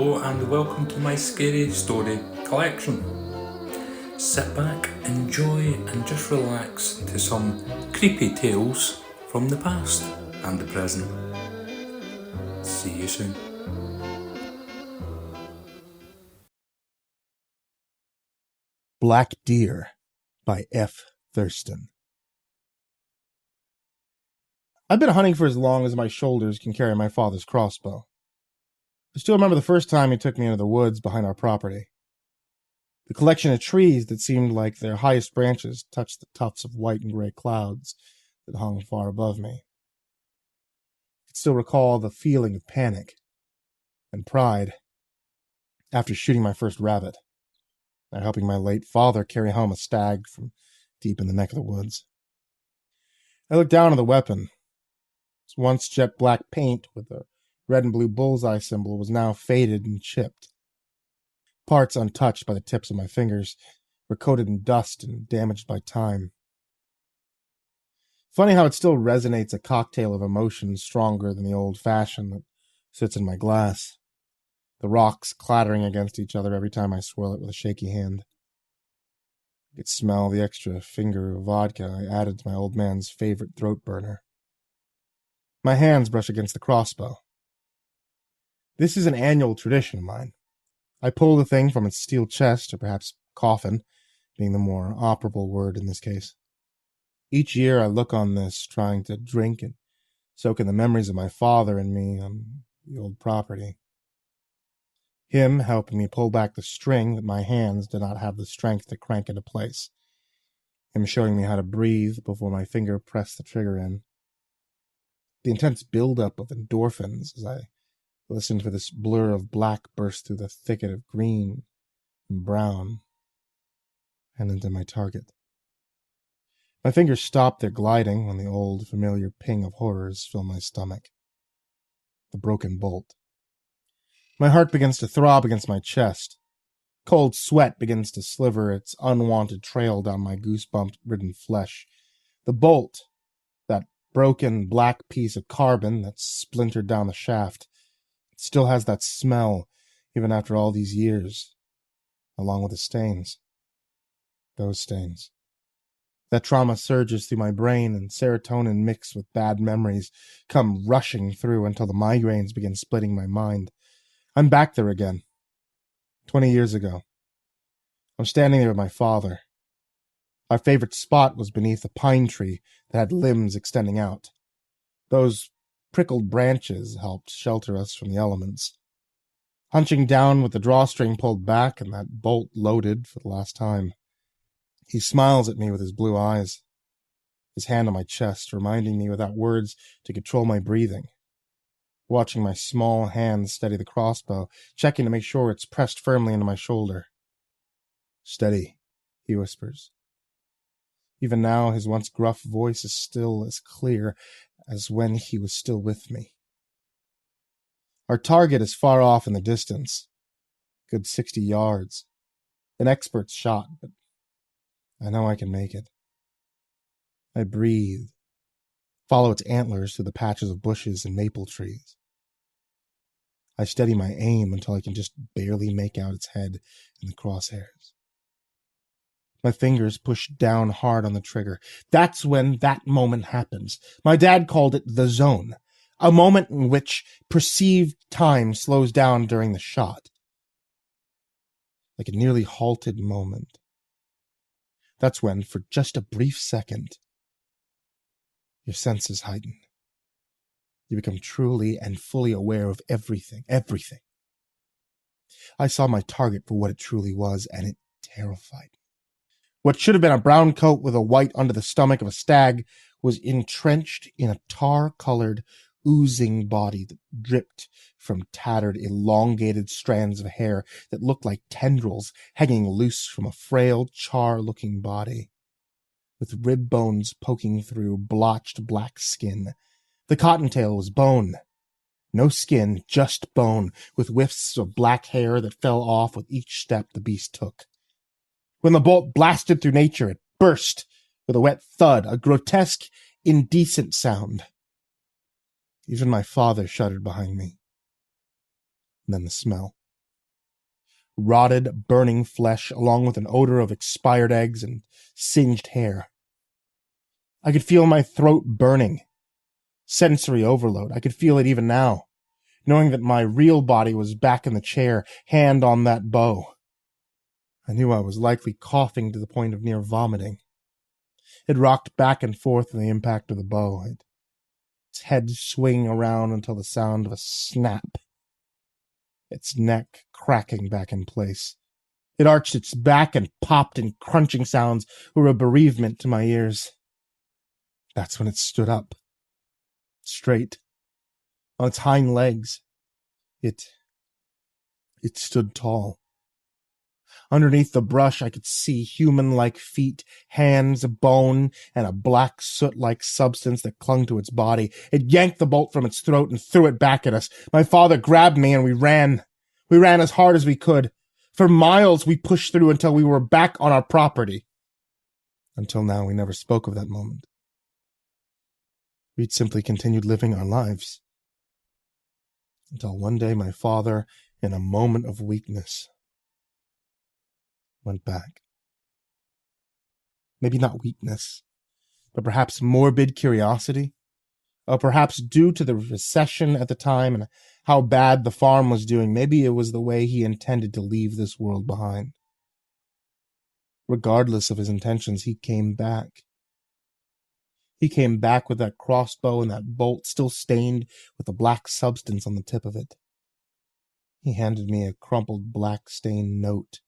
Hello and welcome to my scary story collection. Sit back, enjoy and just relax to some creepy tales from the past and the present. See you soon. Black Deer by F. Thurston. I've been hunting for as long as my shoulders can carry my father's crossbow. I still remember the first time he took me into the woods behind our property. The collection of trees that seemed like their highest branches touched the tufts of white and gray clouds that hung far above me. I could still recall the feeling of panic and pride after shooting my first rabbit, and helping my late father carry home a stag from deep in the neck of the woods. I looked down at the weapon. Its once jet black paint with the red and blue bullseye symbol was now faded and chipped. Parts untouched by the tips of my fingers were coated in dust and damaged by time. Funny how it still resonates a cocktail of emotions stronger than the old-fashioned that sits in my glass, the rocks clattering against each other every time I swirl it with a shaky hand. I could smell the extra finger of vodka I added to my old man's favorite throat burner. My hands brush against the crossbow. This is an annual tradition of mine. I pull the thing from its steel chest, or perhaps coffin, being the more operable word in this case. Each year I look on this, trying to drink and soak in the memories of my father and me on the old property. Him helping me pull back the string that my hands did not have the strength to crank into place. Him showing me how to breathe before my finger pressed the trigger in. The intense buildup of endorphins as I listened for this blur of black burst through the thicket of green and brown and into my target. My fingers stopped their gliding when the old familiar ping of horrors filled my stomach. The broken bolt. My heart begins to throb against my chest. Cold sweat begins to sliver its unwanted trail down my goosebump-ridden flesh. The bolt, that broken black piece of carbon that's splintered down the shaft, it still has that smell even after all these years, along with the stains. Those stains. That trauma surges through my brain, and serotonin mixed with bad memories come rushing through until the migraines begin splitting my mind. I'm back there again. 20 years ago. I'm standing there with my father. Our favorite spot was beneath a pine tree that had limbs extending out. Those prickled branches helped shelter us from the elements. Hunching down with the drawstring pulled back and that bolt loaded for the last time. He smiles at me with his blue eyes, his hand on my chest, reminding me without words to control my breathing. Watching my small hands steady the crossbow, checking to make sure it's pressed firmly into my shoulder. Steady, he whispers. Even now, his once gruff voice is still as clear as when he was still with me. Our target is far off in the distance, good 60 yards. An expert's shot, but I know I can make it. I breathe, follow its antlers through the patches of bushes and maple trees. I steady my aim until I can just barely make out its head in the crosshairs. My fingers push down hard on the trigger. That's when that moment happens. My dad called it the zone, a moment in which perceived time slows down during the shot. Like a nearly halted moment. That's when, for just a brief second, your senses heighten. You become truly and fully aware of everything. I saw my target for what it truly was, and it terrified me. What should have been a brown coat with a white under the stomach of a stag was entrenched in a tar-colored, oozing body that dripped from tattered, elongated strands of hair that looked like tendrils hanging loose from a frail, char-looking body, with rib bones poking through blotched black skin. The cottontail was bone. No skin, just bone, with wisps of black hair that fell off with each step the beast took. When the bolt blasted through nature, it burst with a wet thud, a grotesque, indecent sound. Even my father shuddered behind me. And then the smell. rotted, burning flesh, along with an odor of expired eggs and singed hair. I could feel my throat burning. Sensory overload. I could feel it even now, knowing that my real body was back in the chair, hand on that bow. I knew I was likely coughing to the point of near vomiting. It rocked back and forth in the impact of the bow. Its head swinging around until the sound of a snap. Its neck cracking back in place. It arched its back and popped in crunching sounds were a bereavement to my ears. That's when it stood up. Straight. On its hind legs. It stood tall. Underneath the brush, I could see human-like feet, hands, a bone, and a black soot-like substance that clung to its body. It yanked the bolt from its throat and threw it back at us. My father grabbed me and we ran. We ran as hard as we could. For miles we pushed through until we were back on our property. Until now, we never spoke of that moment. We'd simply continued living our lives. Until one day my father, in a moment of weakness, went back. Maybe not weakness, but perhaps morbid curiosity, or perhaps due to the recession at the time and how bad the farm was doing. Maybe it was the way he intended to leave this world behind. Regardless of his intentions, he came back. He came back with that crossbow and that bolt still stained with the black substance on the tip of it. He handed me a crumpled black-stained note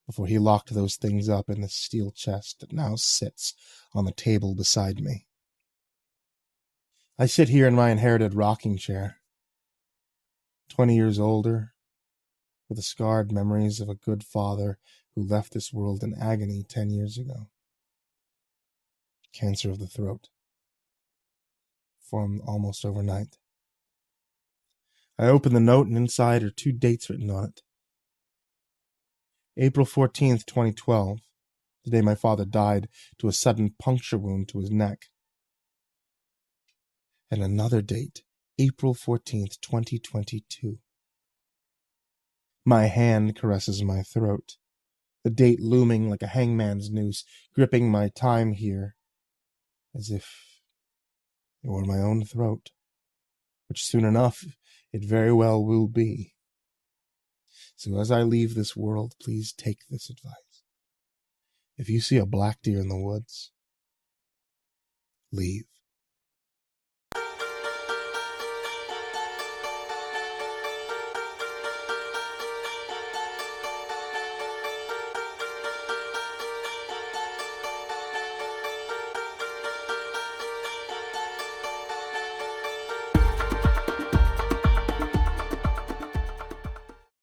before he locked those things up in the steel chest that now sits on the table beside me. I sit here in my inherited rocking chair, 20 years older, with the scarred memories of a good father who left this world in agony 10 years ago. Cancer of the throat. Formed almost overnight. I open the note, and inside are 2 dates written on it. April 14th, 2012, the day my father died to a sudden puncture wound to his neck. And another date, April 14th, 2022. My hand caresses my throat, the date looming like a hangman's noose, gripping my time here, as if it were my own throat, which soon enough it very well will be. So as I leave this world, please take this advice. If you see a black deer in the woods, leave.